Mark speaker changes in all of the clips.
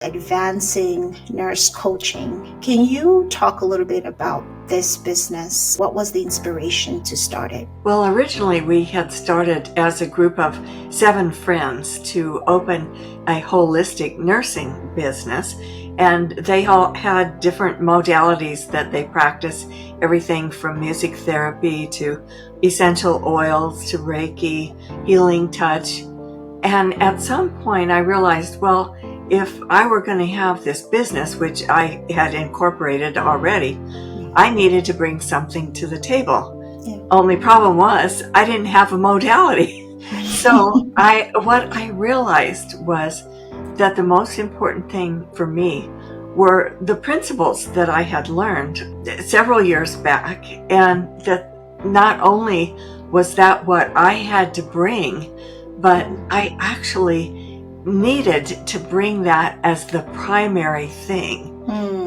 Speaker 1: Advancing Nurse Coaching. Can you talk a little bit about this business? What was the inspiration to start it?
Speaker 2: Well, originally we had started as a group of 7 friends to open a holistic nursing business, and they all had different modalities that they practice, everything from music therapy to essential oils to Reiki, healing touch. And at some point I realized, well, if I were going to have this business, which I had incorporated already, I needed to bring something to the table.
Speaker 1: Yeah.
Speaker 2: Only problem was I didn't have a modality. So what I realized was that the most important thing for me were the principles that I had learned several years back, and that not only was that what I had to bring, but I actually needed to bring that as the primary thing.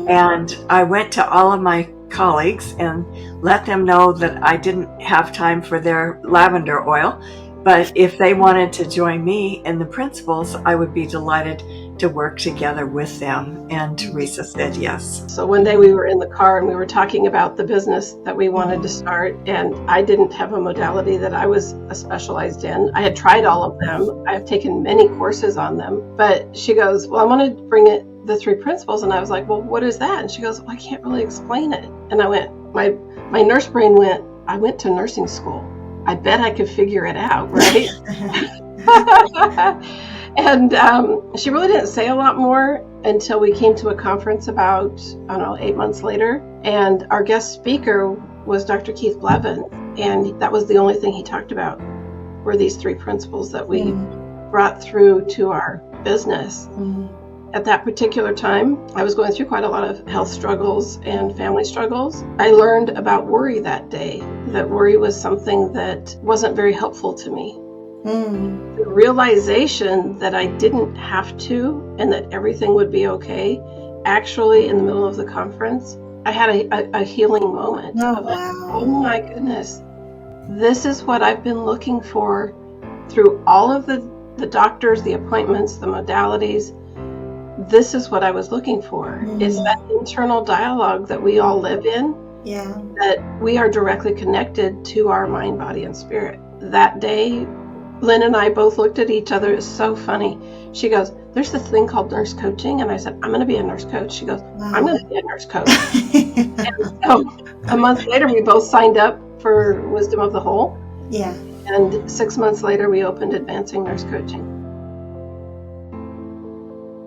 Speaker 2: And I went to all of my colleagues and let them know that I didn't have time for their lavender oil, but if they wanted to join me in the principles, I would be delighted to work together with them. And Teresa said yes.
Speaker 3: So one day we were in the car and we were talking about the business that we wanted to start, and I didn't have a modality that I was specialized in. I had tried all of them. I have taken many courses on them, but she goes, well, I want to bring it the 3 principles. And I was like, well, what is that? And she goes, well, I can't really explain it. And I went, my nurse brain went, I went to nursing school. I bet I could figure it out, right? And she really didn't say a lot more until we came to a conference about, 8 months later. And our guest speaker was Dr. Keith Blevin. And that was the only thing he talked about were these 3 principles that we brought through to our business. At that particular time, I was going through quite a lot of health struggles and family struggles. I learned about worry that day, that worry was something that wasn't very helpful to me. The realization that I didn't have to and that everything would be okay, actually in the middle of the conference, I had a healing moment. Oh my goodness, this is what I've been looking for through all of the doctors, the appointments, the modalities. This is what I was looking for. It's that internal dialogue that we all live in, that we are directly connected to our mind, body, and spirit. That day, Lynn and I both looked at each other. It's so funny. She goes, there's this thing called nurse coaching. And I said, I'm going to be a nurse coach. She goes, I'm going to be a nurse coach. And so a month later, we both signed up for Wisdom of the Whole.
Speaker 1: Yeah.
Speaker 3: And 6 months later, we opened Advancing Nurse Coaching.